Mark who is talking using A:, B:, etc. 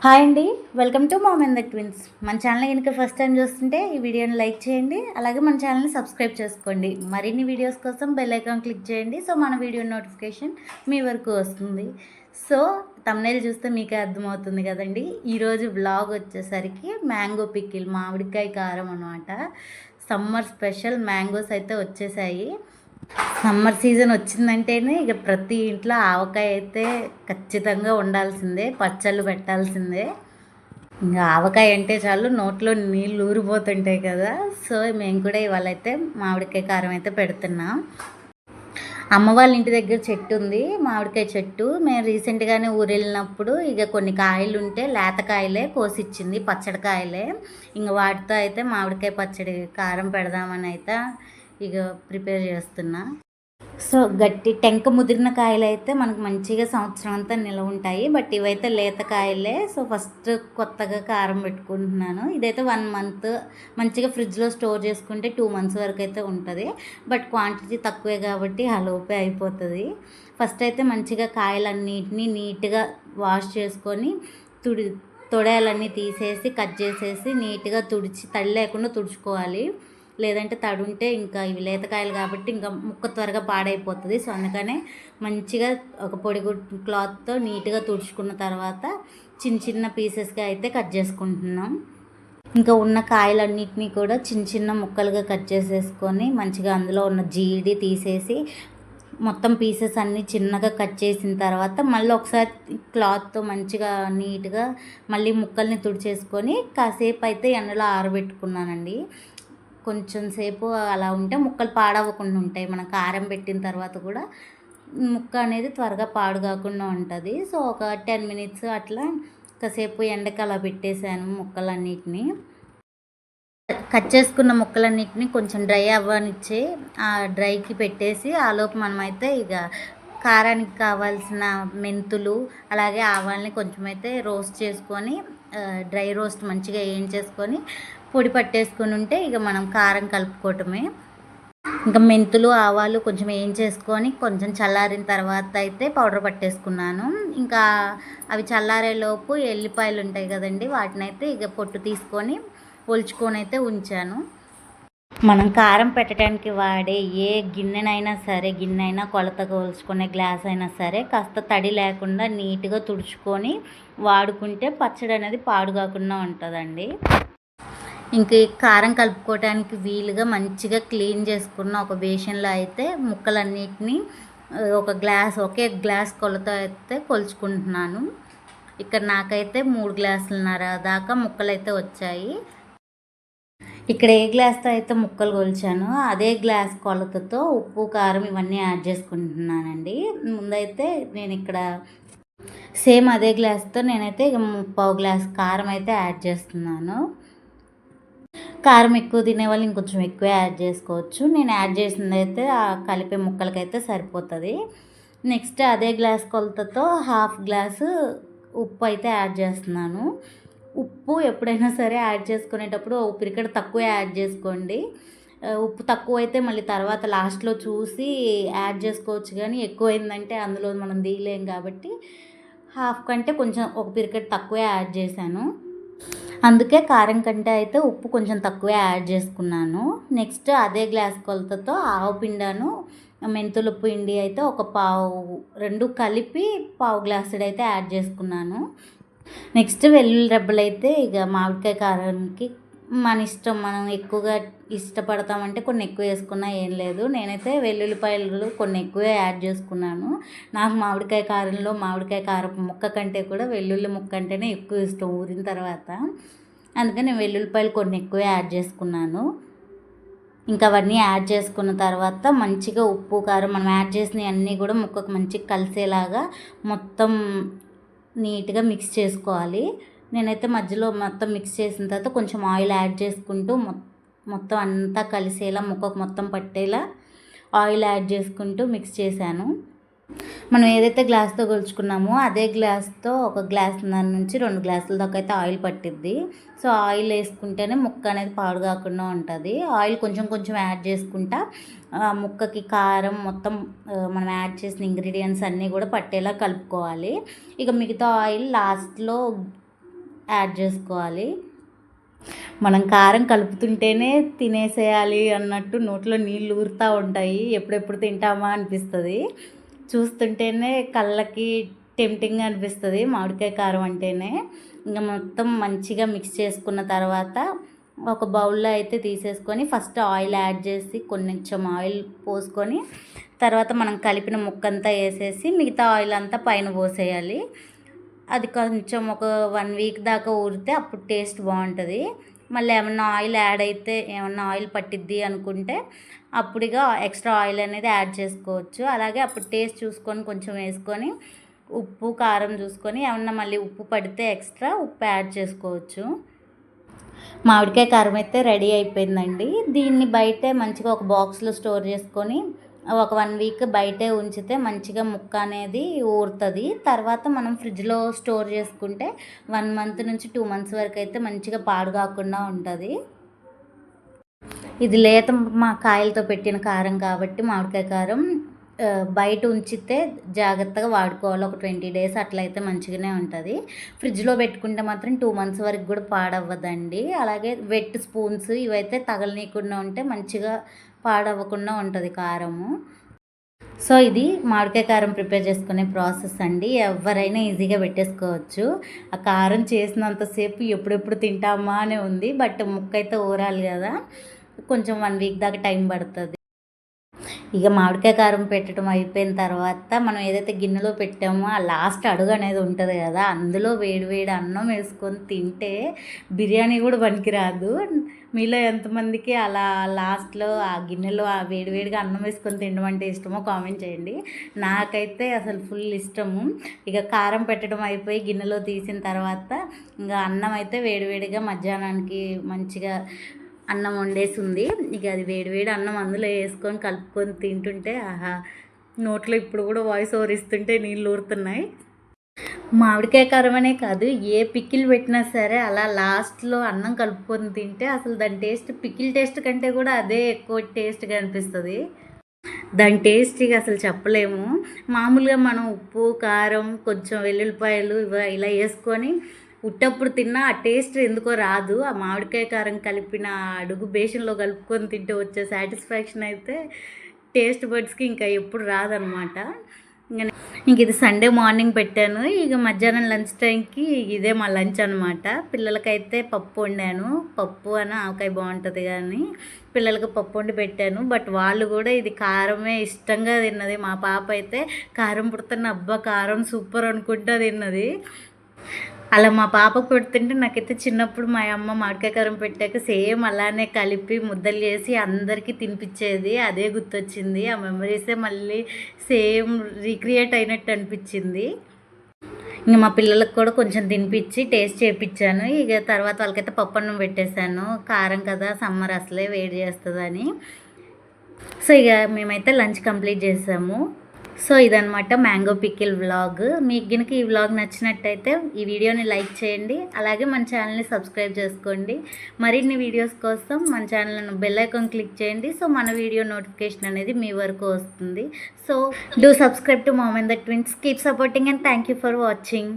A: Hi అండి. Welcome to mom and the twins. మన channel కనుక ఫస్ట్ టైం చూస్తుంటే ఈ వీడియోని లైక్ చేయండి. అలాగే మన ఛానల్ని సబ్స్క్రైబ్ చేసుకోండి. మరిన్ని వీడియోస్ కోసం బెల్ ఐకాన్ క్లిక్ చేయండి. సో మన వీడియో నోటిఫికేషన్ మీ వరకు వస్తుంది. సో థంబ్నెయిల్ చూస్తే మీకే అర్థమవుతుంది కదండి. ఈరోజు వ్లాగ్ వచ్చేసరికి మ్యాంగో పికిల్, మామిడికాయ కారం అనమాట. సమ్మర్ స్పెషల్ మ్యాంగోస్ అయితే వచ్చేసాయి. సమ్మర్ సీజన్ వచ్చిందంటేనే ఇక ప్రతి ఇంట్లో ఆవకాయ అయితే ఖచ్చితంగా ఉండాల్సిందే, పచ్చళ్ళు పెట్టాల్సిందే. ఇంకా ఆవకాయ అంటే చాలు నోట్లో నీళ్ళు ఊరిపోతుంటాయి కదా. సో మేము కూడా ఇవాళ అయితే మామిడికాయ కారం అయితే పెడుతున్నాం. అమ్మ వాళ్ళ ఇంటి దగ్గర చెట్టు ఉంది, మామిడికాయ చెట్టు. మేము రీసెంట్గానే ఊరు వెళ్ళినప్పుడు ఇక కొన్ని కాయలు ఉంటే లేత కాయలే కోసిచ్చింది, పచ్చడి కాయలే. ఇంక వాటితో అయితే మామిడికాయ పచ్చడి కారం పెడదామని అయితే ఇక ప్రిపేర్ చేస్తున్నా. సో గట్టి టెంక ముదిరిన కాయలు అయితే మనకు మంచిగా సంవత్సరం అంతా నిలవ ఉంటాయి. బట్ ఇవైతే లేత కాయలే. సో ఫస్ట్ కొత్తగా కారం పెట్టుకుంటున్నాను. ఇదైతే 1 మంత్ మంచిగా ఫ్రిడ్జ్లో స్టోర్ చేసుకుంటే 2 మంత్స్ వరకు అయితే ఉంటుంది. బట్ క్వాంటిటీ తక్కువే కాబట్టి లోపే అయిపోతుంది. ఫస్ట్ అయితే మంచిగా కాయలన్నిటినీ నీట్గా వాష్ చేసుకొని తొడయాలన్నీ తీసేసి కట్ చేసేసి నీట్గా తుడిచి తడి లేకుండా తుడుచుకోవాలి. లేదంటే తడుంటే ఇంకా ఇవి లేతకాయలు కాబట్టి ఇంకా ముక్క త్వరగా పాడైపోతుంది. సో అందుకనే మంచిగా ఒక పొడి క్లాత్తో నీట్గా తుడుచుకున్న తర్వాత చిన్న చిన్న పీసెస్గా అయితే కట్ చేసుకుంటున్నాం. ఇంకా ఉన్న కాయలన్నిటినీ కూడా చిన్న చిన్న ముక్కలుగా కట్ చేసేసుకొని మంచిగా అందులో ఉన్న జీడి తీసేసి మొత్తం పీసెస్ అన్నీ చిన్నగా కట్ చేసిన తర్వాత మళ్ళీ ఒకసారి క్లాత్తో మంచిగా నీట్గా మళ్ళీ ముక్కల్ని తుడిచేసుకొని కాసేపు అయితే ఎండలో ఆరబెట్టుకున్నానండి. కొంచెం సేపు అలా ఉంటే ముక్కలు పాడవకుండా ఉంటాయి. మనం కారం పెట్టిన తర్వాత కూడా ముక్క అనేది త్వరగా పాడు కాకుండా ఉంటుంది. సో ఒక 10 మినిట్స్ అట్లా కాసేపు ఎండకి అలా పెట్టేశాను ముక్కలన్నిటినీ. కట్ చేసుకున్న ముక్కలన్నిటిని కొంచెం డ్రై అవ్వనిచ్చి ఆ డ్రైకి పెట్టేసి ఆలోపు మనమైతే ఇక కారానికి కావాల్సిన మెంతులు అలాగే ఆవాల్ని కొంచెం అయితే రోస్ట్ చేసుకొని డ్రై రోస్ట్ మంచిగా వేయించేసుకొని పొడి పట్టేసుకొని ఉంటే ఇక మనం కారం కలుపుకోవటమే. ఇంకా మెంతులు ఆవాలు కొంచెం వేయించేసుకొని కొంచెం చల్లారిన తర్వాత అయితే పౌడర్ పట్టేసుకున్నాను. ఇంకా అవి చల్లారేలోపు ఎల్లిపాయలు ఉంటాయి కదండి, వాటిని అయితే ఇక పొట్టు తీసుకొని ఒలుచుకొని అయితే ఉంచాను. మనం కారం పెట్టడానికి వాడే ఏ గిన్నెనైనా సరే, గిన్నె అయినా కొలతగా ఒలుచుకునే గ్లాస్ అయినా సరే కాస్త తడి లేకుండా నీట్గా తుడుచుకొని వాడుకుంటే పచ్చడి అనేది పాడు కాకుండా ఉంటుందండి. ఇంక కారం కలుపుకోవడానికి వీలుగా మంచిగా క్లీన్ చేసుకున్న ఒక బేషన్లో అయితే ముక్కలన్నిటినీ ఒకే గ్లాస్ కొలత అయితే కొలుచుకుంటున్నాను. ఇక్కడ నాకైతే 3 గ్లాసులన్నర దాకా ముక్కలు అయితే వచ్చాయి. ఇక్కడ ఏ గ్లాస్తో అయితే ముక్కలు కొలిచానో అదే గ్లాస్ కొలతతో ఉప్పు కారం ఇవన్నీ యాడ్ చేసుకుంటున్నానండి. ముందైతే నేను ఇక్కడ సేమ్ అదే గ్లాస్తో నేనైతే 1/4 గ్లాస్ కారం అయితే యాడ్ చేస్తున్నాను. కారం ఎక్కువ తినే వాళ్ళు ఇంకొంచెం ఎక్కువ యాడ్ చేసుకోవచ్చు. నేను యాడ్ చేసింది అయితే ఆ కలిపే ముక్కలకైతే సరిపోతుంది. నెక్స్ట్ అదే గ్లాస్ కొలతతో 1/2 గ్లాసు ఉప్పు అయితే యాడ్ చేస్తున్నాను. ఉప్పు ఎప్పుడైనా సరే యాడ్ చేసుకునేటప్పుడు పిరికెడు తక్కువ యాడ్ చేసుకోండి. ఉప్పు తక్కువ అయితే మళ్ళీ తర్వాత లాస్ట్లో చూసి యాడ్ చేసుకోవచ్చు, కానీ ఎక్కువైందంటే అందులో మనం తీయలేం కాబట్టి 1/2 కంటే కొంచెం ఒక పిరికెడు తక్కువ యాడ్ చేశాను. అందుకే కారం కంటే అయితే ఉప్పు కొంచెం తక్కువ యాడ్ చేసుకున్నాను. నెక్స్ట్ అదే గ్లాస్ కొలతతో ఆవపిండాను మెంతుల పిండి అయితే రెండు కలిపి 1/4 గ్లాసుడు అయితే యాడ్ చేసుకున్నాను. నెక్స్ట్ వెల్లుల్లి రెబ్బలు అయితే ఇక మామిడికాయ కారానికి మన ఇష్టం, మనం ఎక్కువగా ఇష్టపడతామంటే కొన్ని ఎక్కువ వేసుకున్నా ఏం లేదు. నేనైతే వెల్లుల్లిపాయలు కొన్ని ఎక్కువే యాడ్ చేసుకున్నాను. నాకు మామిడికాయ కారంలో మామిడికాయ కారం ముక్క కంటే కూడా వెల్లుల్లి ముక్క అంటేనే ఎక్కువ ఇష్టం ఊరిన తర్వాత. అందుకని నేను వెల్లుల్లిపాయలు కొన్ని ఎక్కువే యాడ్ చేసుకున్నాను. ఇంకా అవన్నీ యాడ్ చేసుకున్న తర్వాత మంచిగా ఉప్పు కారం మనం యాడ్ చేసినవి అన్నీ కూడా ముక్కకు మంచిగా కలిసేలాగా మొత్తం నీట్గా మిక్స్ చేసుకోవాలి. నేనైతే మధ్యలో మొత్తం మిక్స్ చేసిన తర్వాత కొంచెం ఆయిల్ యాడ్ చేసుకుంటూ మొత్తం అంతా కలిసేలా ముక్కకు మొత్తం పట్టేలా ఆయిల్ యాడ్ చేసుకుంటూ మిక్స్ చేశాను. మనం ఏదైతే గ్లాస్తో కొలుచుకున్నామో అదే గ్లాస్తో ఒక గ్లాసున్నర నుంచి 2 గ్లాసుల దాకా అయితే ఆయిల్ పట్టిద్ది. సో ఆయిల్ వేసుకుంటేనే ముక్క అనేది పాడు కాకుండా ఉంటుంది. ఆయిల్ కొంచెం కొంచెం యాడ్ చేసుకుంటా ముక్కకి కారం మొత్తం మనం యాడ్ చేసిన ఇంగ్రీడియంట్స్ అన్నీ కూడా పట్టేలా కలుపుకోవాలి. ఇక మిగతా ఆయిల్ లాస్ట్లో యాడ్ చేసుకోవాలి. మనం కారం కలుపుతుంటేనే తినేసేయాలి అన్నట్టు నోట్లో నీళ్ళు ఊరుతూ ఉంటాయి. ఎప్పుడెప్పుడు తింటామా అనిపిస్తుంది. చూస్తుంటేనే కళ్ళకి టెంప్టింగ్గా అనిపిస్తుంది మామిడికాయ కారం అంటేనే. ఇంకా మొత్తం మంచిగా మిక్స్ చేసుకున్న తర్వాత ఒక బౌల్లో అయితే తీసేసుకొని ఫస్ట్ ఆయిల్ యాడ్ చేసి కొంచెం ఆయిల్ పోసుకొని తర్వాత మనం కలిపిన ముక్కంతా వేసేసి మిగతా ఆయిల్ అంతా పైన పోసేయాలి. అది కొంచెం ఒక 1 వీక్ దాకా ఊరితే అప్పుడు టేస్ట్ బాగుంటుంది. మళ్ళీ ఏమన్నా ఆయిల్ యాడ్ అయితే ఏమన్నా ఆయిల్ పట్టిద్ది అనుకుంటే అప్పుడుగా ఎక్స్ట్రా ఆయిల్ అనేది యాడ్ చేసుకోవచ్చు. అలాగే అప్పుడు టేస్ట్ చూసుకొని కొంచెం వేసుకొని ఉప్పు కారం చూసుకొని ఏమన్నా మళ్ళీ ఉప్పు పడితే ఎక్స్ట్రా ఉప్పు యాడ్ చేసుకోవచ్చు. మామిడికాయ కారం అయితే రెడీ అయిపోయిందండి. దీన్ని బయటే మంచిగా ఒక బాక్స్లో స్టోర్ చేసుకొని ఒక 1 వీక్ బయటే ఉంచితే మంచిగా ముక్క అనేది ఊరుతుంది. తర్వాత మనం ఫ్రిడ్జ్లో స్టోర్ చేసుకుంటే 1 మంత్ నుంచి 2 మంత్స్ వరకు అయితే మంచిగా పాడు కాకుండా ఉంటుంది. ఇది లేత మా కాయలతో పెట్టిన కారం కాబట్టి మామిడికాయ కారం బయట ఉంచితే జాగ్రత్తగా వాడుకోవాలి. ఒక 20 డేస్ అట్లయితే మంచిగానే ఉంటుంది. ఫ్రిడ్జ్లో పెట్టుకుంటే మాత్రం 2 మంత్స్ వరకు కూడా పాడవ్వదండి. అలాగే వెట్ స్పూన్స్ ఇవైతే తగలనీయకుండా ఉంటే మంచిగా పాడవ్వకుండా ఉంటుంది కారము. సో ఇది మామిడికాయ కారం ప్రిపేర్ చేసుకునే ప్రాసెస్ అండి. ఎవరైనా ఈజీగా పెట్టేసుకోవచ్చు. ఆ కారం చేసినంతసేపు ఎప్పుడెప్పుడు తింటామా అనే ఉంది. బట్ ముక్క అయితే ఊరాలి కదా, కొంచెం 1 వీక్ దాకా టైం పడుతుంది. ఇక మామిడికాయ కారం పెట్టడం అయిపోయిన తర్వాత మనం ఏదైతే గిన్నెలో పెట్టామో ఆ లాస్ట్ అడుగు అనేది ఉంటుంది కదా, అందులో వేడి వేడి అన్నం వేసుకొని తింటే బిర్యానీ కూడా పనికిరాదు. మీలో ఎంతమందికి అలా లాస్ట్లో ఆ గిన్నెలో ఆ వేడివేడిగా అన్నం వేసుకొని తినడం అంటే ఇష్టమో కామెంట్ చేయండి. నాకైతే అసలు ఫుల్ ఇష్టము. ఇక కారం పెట్టడం అయిపోయి గిన్నెలో తీసిన తర్వాత ఇంకా అన్నం అయితే వేడివేడిగా మధ్యాహ్నానికి మంచిగా అన్నం వండేసి ఉంది. ఇక అది వేడివేడి అన్నం అందులో వేసుకొని కలుపుకొని తింటుంటే ఆహా, నోట్లో ఇప్పుడు కూడా వాయిస్ ఓవర్ ఇస్తుంటే నీళ్ళు ఊరుతున్నాయి. మామిడికాయ కారం అనే కాదు, ఏ పికిల్ పెట్టినా సరే అలా లాస్ట్లో అన్నం కలుపుకొని తింటే అసలు దాని టేస్ట్ పికిల్ టేస్ట్ కంటే కూడా అదే ఎక్కువ టేస్ట్గా అనిపిస్తుంది. దాని టేస్ట్ ఇక అసలు చెప్పలేము. మామూలుగా మనం ఉప్పు కారం కొంచెం వెల్లుల్లిపాయలు ఇలా వేసుకొని ఉట్టప్పుడు తిన్నా ఆ టేస్ట్ ఎందుకో రాదు. ఆ మామిడికాయ కారం కలిపిన అడుగు బేషన్లో కలుపుకొని తింటే వచ్చే సాటిస్ఫాక్షన్ అయితే టేస్ట్ బడ్స్కి ఇంకా ఎప్పుడు రాదనమాట. ఇంక ఇది సండే మార్నింగ్ పెట్టాను. ఇక మధ్యాహ్నం లంచ్ టైంకి ఇదే మా లంచ్ అనమాట. పిల్లలకైతే పప్పు వండాను. పప్పు అని ఆవకాయ బాగుంటుంది కానీ పిల్లలకి పప్పు వండి పెట్టాను. బట్ వాళ్ళు కూడా ఇది కారమే ఇష్టంగా తిన్నది. మా పాప అయితే కారం పుడుతున్న అబ్బా కారం సూపర్ అనుకుంటా తిన్నది. అలా మా పాపకు పెడుతుంటే నాకైతే చిన్నప్పుడు మా అమ్మ మామిడికాయ కారం పెట్టాక సేమ్ అలానే కలిపి ముద్దలు చేసి అందరికీ తినిపించేది. అదే గుర్తొచ్చింది. ఆ మెమరీసే మళ్ళీ సేమ్ రీక్రియేట్ అయినట్టు అనిపించింది. ఇంక మా పిల్లలకు కూడా కొంచెం తినిపించి టేస్ట్ చేయించాను. ఇక తర్వాత వాళ్ళకైతే పప్పు అన్నం పెట్టేశాను. కారం కదా, సమ్మర్ అసలే వేడి చేస్తుందని. సో ఇక మేమైతే లంచ్ కంప్లీట్ చేసాము. సో ఇదనమాట మ్యాంగో పికిల్ వ్లాగ్. మీకు కనుక ఈ వ్లాగ్ నచ్చినట్టయితే ఈ వీడియోని లైక్ చేయండి. అలాగే మన ఛానల్ని సబ్స్క్రైబ్ చేసుకోండి. మరిన్ని వీడియోస్ కోసం మన ఛానల్ను బెల్ ఐకాన్ క్లిక్ చేయండి. సో మన వీడియో నోటిఫికేషన్ అనేది మీ వరకు వస్తుంది. So do subscribe to mom and the twins. Keep supporting and thank you for watching.